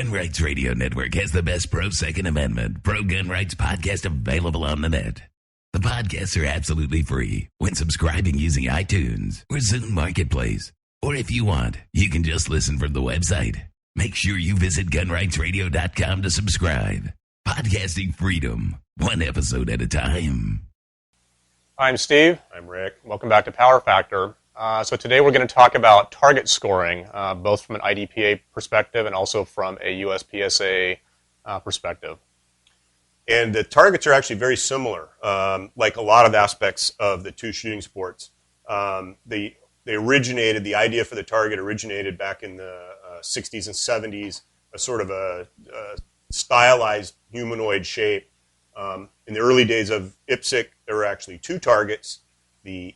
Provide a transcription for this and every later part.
Gun Rights Radio Network has the best pro-Second Amendment, pro-gun rights podcast available on the net. The podcasts are absolutely free when subscribing using iTunes or Zune Marketplace. Or if you want, you can just listen from the website. Make sure you visit gunrightsradio.com to subscribe. Podcasting freedom, one episode at a time. I'm Steve. I'm Rick. Welcome back to Power Factor. So today we're going to talk about target scoring, both from an IDPA perspective and also from a USPSA perspective. And the targets are actually very similar, like a lot of aspects of the two shooting sports. The idea for the target originated back in the 60s and 70s, a sort of a stylized humanoid shape. In the early days of IPSC, there were actually two targets, the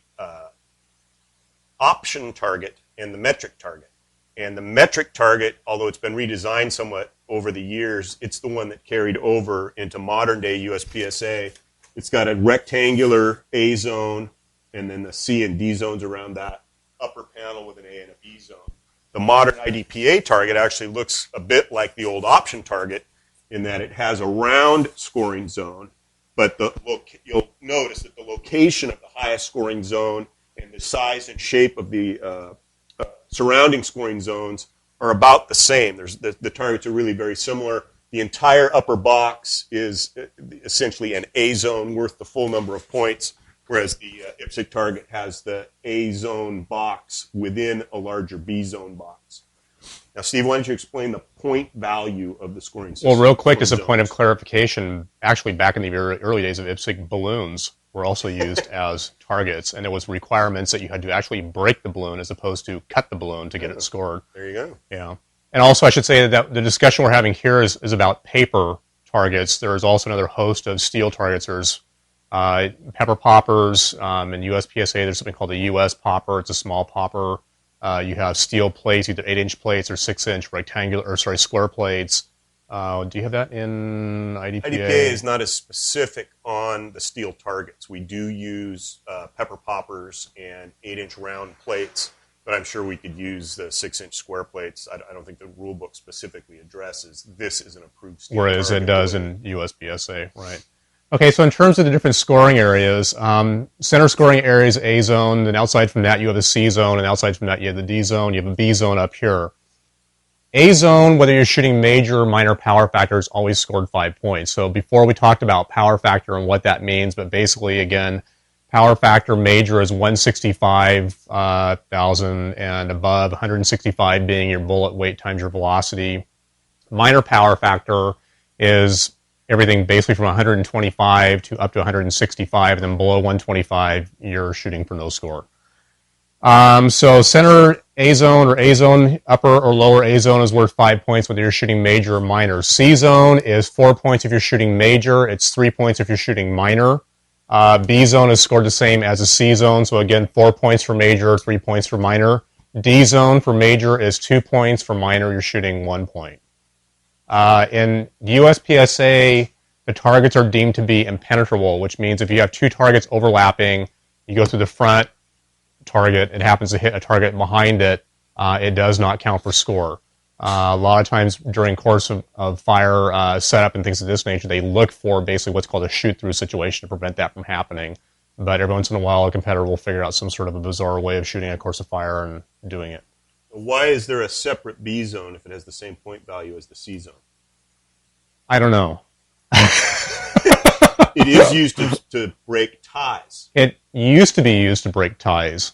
option target and the metric target. And the metric target, although it's been redesigned somewhat over the years, it's the one that carried over into modern day USPSA. It's got a rectangular A zone and then the C and D zones around that upper panel with an A and a B zone. The modern IDPA target actually looks a bit like the old option target in that it has a round scoring zone, but you'll notice that the location of the highest scoring zone and the size and shape of the surrounding scoring zones are about the same. The targets are really very similar. The entire upper box is essentially an A zone worth the full number of points, whereas the IPSC target has the A zone box within a larger B zone box. Now, Steve, why don't you explain the point value of the scoring system? Well, real quick, as a point of clarification, actually back in the early days of IPSC, balloons were also used as targets, and there was requirements that you had to actually break the balloon as opposed to cut the balloon to get it scored. There you go. Yeah. And also, I should say that the discussion we're having here is about paper targets. There is also another host of steel targets. There's pepper poppers. In USPSA, there's something called a US popper. It's a small popper. You have steel plates, either 8-inch plates or 6-inch square plates. Do you have that in IDPA? IDPA is not as specific on the steel targets. We do use pepper poppers and 8-inch round plates, but I'm sure we could use the 6-inch square plates. I don't think the rule book specifically addresses this is an approved steel whereas target. It does in USPSA, right? Okay, so in terms of the different scoring areas, center scoring area is A zone, then outside from that you have a C zone, and outside from that you have the D zone, you have a B zone up here. A zone, whether you're shooting major or minor power factor, is always scored 5 points. So before we talked about power factor and what that means, but basically, again, power factor major is 165,000 and above, 165 being your bullet weight times your velocity. Minor power factor is everything basically from 125 to up to 165, and then below 125, you're shooting for no score. So center A zone or A zone, upper or lower A zone is worth 5 points whether you're shooting major or minor. C zone is 4 points if you're shooting major. It's 3 points if you're shooting minor. B zone is scored the same as a C zone. So again, 4 points for major, 3 points for minor. D zone for major is 2 points. For minor, you're shooting 1 point. In USPSA, the targets are deemed to be impenetrable, which means if you have two targets overlapping, you go through the front target, it happens to hit a target behind it, it does not count for score. A lot of times during course of fire setup and things of this nature, they look for basically what's called a shoot-through situation to prevent that from happening. But every once in a while, a competitor will figure out some sort of a bizarre way of shooting a course of fire and doing it. Why is there a separate B zone if it has the same point value as the C zone? I don't know. It is used to break ties. It used to be used to break ties.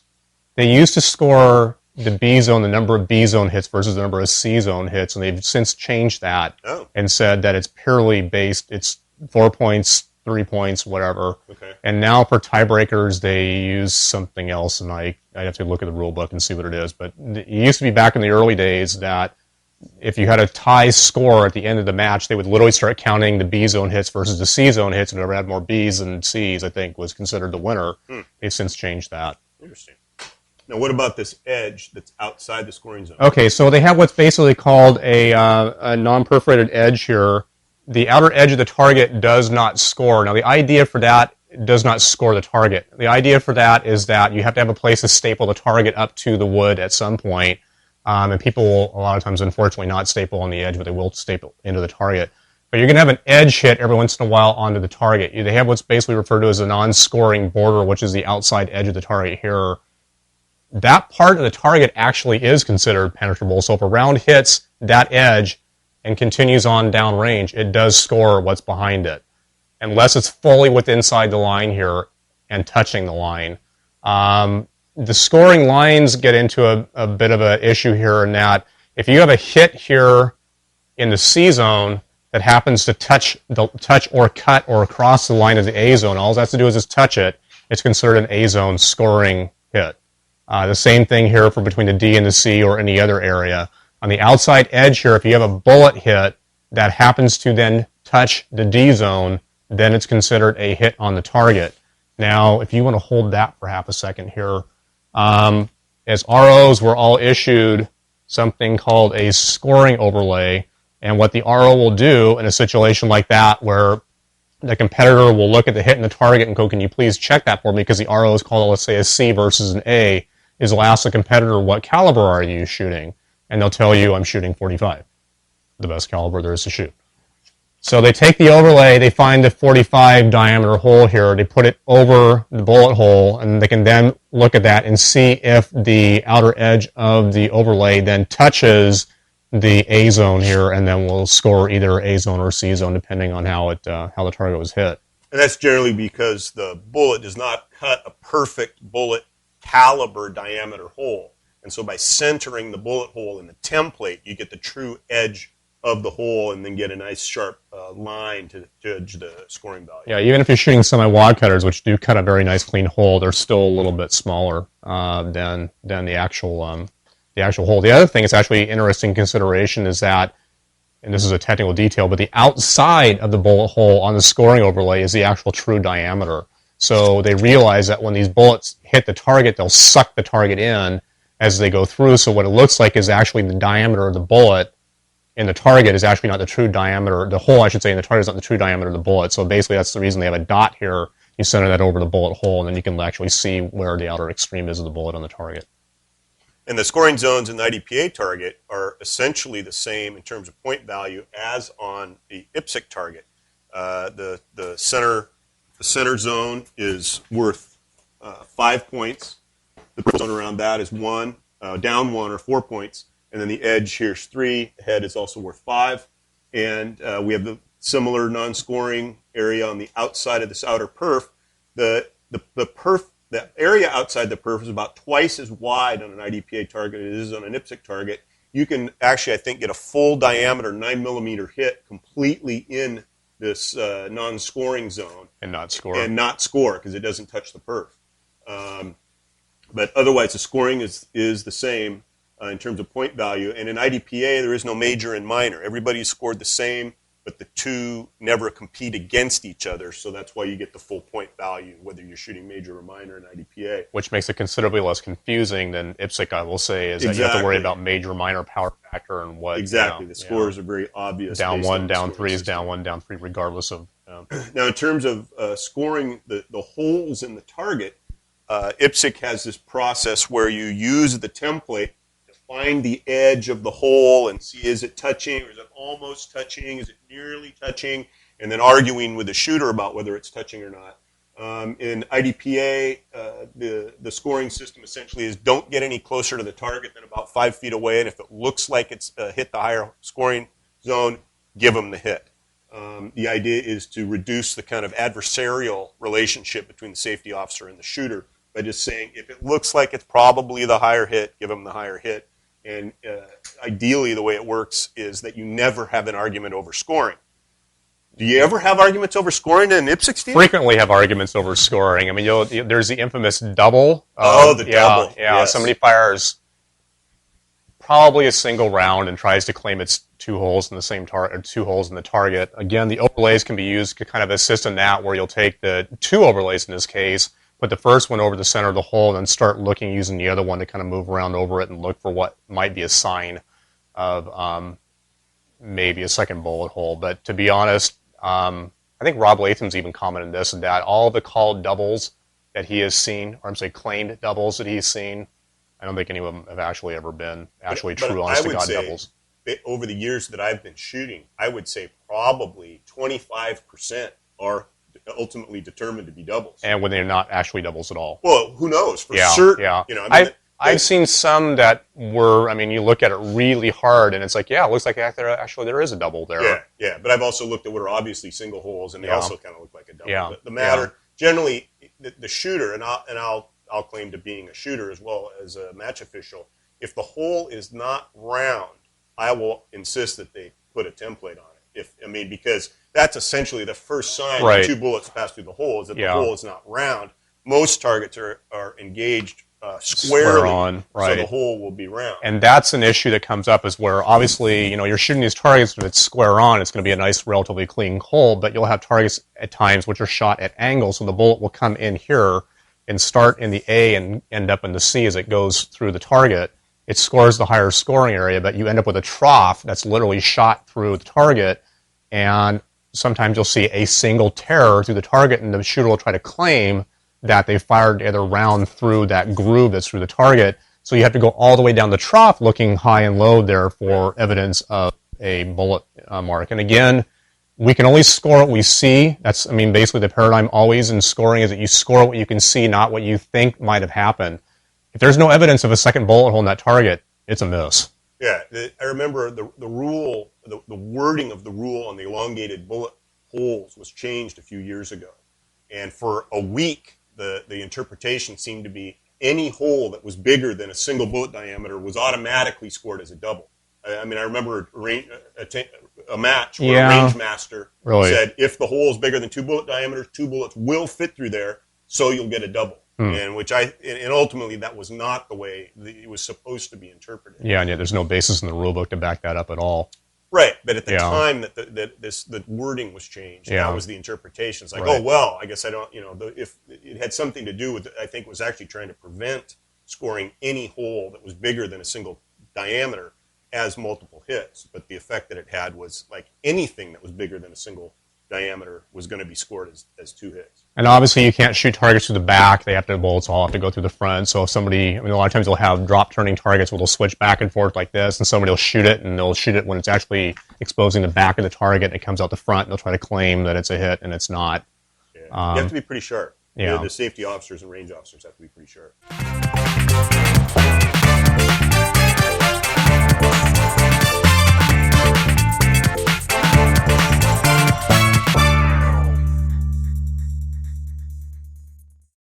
They used to score the B zone, the number of B zone hits versus the number of C zone hits, and they've since changed that and said that it's purely based, it's 4 points, 3 points, whatever. Okay. And now for tiebreakers, they use something else, and I have to look at the rule book and see what it is. But it used to be back in the early days that if you had a tie score at the end of the match, they would literally start counting the B zone hits versus the C zone hits, and whoever had more Bs and Cs, I think, was considered the winner. They've since changed that. Interesting. Now, what about this edge that's outside the scoring zone? Okay, so they have what's basically called a non-perforated edge here. The outer edge of the target does not score. Now, the idea for that does not score the target. The idea for that is that you have to have a place to staple the target up to the wood at some point. And people will, a lot of times, unfortunately, not staple on the edge, but they will staple into the target. But you're going to have an edge hit every once in a while onto the target. They have what's basically referred to as a non-scoring border, which is the outside edge of the target here. That part of the target actually is considered penetrable. So if a round hits that edge and continues on downrange, it does score what's behind it, unless it's fully within inside the line here and touching the line. The scoring lines get into a bit of an issue here in that if you have a hit here in the C zone that happens to touch or cut or cross the line of the A zone, all it has to do is just touch it, it's considered an A zone scoring hit. The same thing here for between the D and the C or any other area. On the outside edge here, if you have a bullet hit that happens to then touch the D zone, then it's considered a hit on the target. Now, if you want to hold that for half a second here, as ROs, we're all issued something called a scoring overlay. And what the RO will do in a situation like that where the competitor will look at the hit and the target and go, can you please check that for me? Because the RO is called, let's say, a C versus an A, is they'll ask the competitor, what caliber are you shooting? And they'll tell you, I'm shooting .45, the best caliber there is to shoot. So they take the overlay, they find the .45 diameter hole here, they put it over the bullet hole, and they can then look at that and see if the outer edge of the overlay then touches the A zone here, and then we'll score either A zone or C zone depending on how the target was hit. And that's generally because the bullet does not cut a perfect bullet caliber diameter hole. And so by centering the bullet hole in the template, you get the true edge of the hole and then get a nice sharp line to judge the scoring value. Yeah, even if you're shooting semi-wad cutters, which do cut a very nice clean hole, they're still a little bit smaller than the actual hole. The other thing that's actually interesting consideration is that, and this is a technical detail, but the outside of the bullet hole on the scoring overlay is the actual true diameter. So they realize that when these bullets hit the target, they'll suck the target in as they go through. So what it looks like is actually the diameter of the bullet in the target is actually not the true diameter. The hole, I should say, in the target is not the true diameter of the bullet. So basically that's the reason they have a dot here. You center that over the bullet hole, and then you can actually see where the outer extreme is of the bullet on the target. And the scoring zones in the IDPA target are essentially the same in terms of point value as on the IPSC target. The center zone is worth 5 points. The zone around that is 1, down 1 or 4 points. And then the edge here is 3. The head is also worth 5. And we have the similar non-scoring area on the outside of this outer perf. The area outside the perf is about twice as wide on an IDPA target as it is on an IPSC target. You can actually, I think, get a full diameter 9mm hit completely in this non-scoring zone. And not score. And not score because it doesn't touch the perf. But otherwise, the scoring is the same in terms of point value. And in IDPA, there is no major and minor. Everybody scored the same, but the two never compete against each other. So that's why you get the full point value, whether you're shooting major or minor in IDPA. Which makes it considerably less confusing than IPSC, I will say, is that you have to worry about major, minor, power factor, and what. Exactly. The scores are very obvious. Down 1, down 3 is down 1, down 3, regardless of. Now, in terms of scoring the holes in the target, IPSC has this process where you use the template to find the edge of the hole and see, is it touching, or is it almost touching, is it nearly touching, and then arguing with the shooter about whether it's touching or not. In IDPA, the scoring system essentially is don't get any closer to the target than about 5 feet away, and if it looks like it's hit the higher scoring zone, give them the hit. The idea is to reduce the kind of adversarial relationship between the safety officer and the shooter by just saying, if it looks like it's probably the higher hit, give them the higher hit. And ideally, the way it works is that you never have an argument over scoring. Do you ever have arguments over scoring in IPSC, Steve? Frequently have arguments over scoring. I mean, there's the infamous double. The double. Yeah, yes. Somebody fires probably a single round and tries to claim it's 2 holes in the same target, or 2 holes in the target. Again, the overlays can be used to kind of assist in that, where you'll take the 2 overlays in this case, put the first one over the center of the hole, and then start looking using the other one to kind of move around over it and look for what might be a sign of maybe a second bullet hole. But to be honest, I think Rob Latham's even commented this and that. All the called doubles that he has seen, or I'm saying claimed doubles that he's seen, I don't think any of them have actually ever been actually But true, I honest to would God say, doubles. over the years that I've been shooting, I would say probably 25% are ultimately determined to be doubles. And when they're not actually doubles at all. Well, who knows for Yeah, certain? yeah. You know, I mean, I've seen some that were, I mean, you look at it really hard and it's like, yeah, it looks like actually there is a double there. yeah, yeah. But I've also looked at what are obviously single holes, and they Yeah. also kind of look like a double. Yeah, But the matter generally, the shooter, and I'll claim to being a shooter as well as a match official. If the hole is not round, I will insist that they put a template on it. Because that's essentially the first sign Right. that two bullets pass through the hole is that the Yeah. hole is not round. Most targets are engaged squarely, Square on, right. so the hole will be round. And that's an issue that comes up is where obviously, you know, you're shooting these targets, if it's square on, it's going to be a nice, relatively clean hole, but you'll have targets at times which are shot at angles, so the bullet will come in here and start in the A and end up in the C as it goes through the target. It scores the higher scoring area, but you end up with a trough that's literally shot through the target, and sometimes you'll see a single tear through the target, and the shooter will try to claim that they fired the other round through that groove that's through the target. So you have to go all the way down the trough looking high and low there for evidence of a bullet mark. And again, we can only score what we see. That's, I mean, basically the paradigm always in scoring is that you score what you can see, not what you think might have happened. If there's no evidence of a second bullet hole in that target, it's a miss. Yeah, I remember the rule, the wording of the rule on the elongated bullet holes was changed a few years ago. And for a week, the interpretation seemed to be any hole that was bigger than a single bullet diameter was automatically scored as a double. I mean, I remember a match where a range master said, if the hole is bigger than two bullet diameters, two bullets will fit through there, so you'll get a double. And ultimately that was not the way it was supposed to be interpreted. Yeah, and yet there's no basis in the rule book to back that up at all. Right, but at the time that the wording was changed, that was the interpretation. It's like, oh, well, I guess I don't, if it had something to do with, I think, was actually trying to prevent scoring any hole that was bigger than a single diameter as multiple hits. But the effect that it had was like anything that was bigger than a single diameter was going to be scored as two hits. And obviously you can't shoot targets through the back. They have to, bullets all have to go through the front. So if somebody, I mean, a lot of times they'll have drop turning targets where they'll switch back and forth like this, and somebody will shoot it, and they'll shoot it when it's actually exposing the back of the target, and it comes out the front, and they'll try to claim that it's a hit, and it's not. Yeah. You have to be pretty sharp. Yeah. The safety officers and range officers have to be pretty sharp.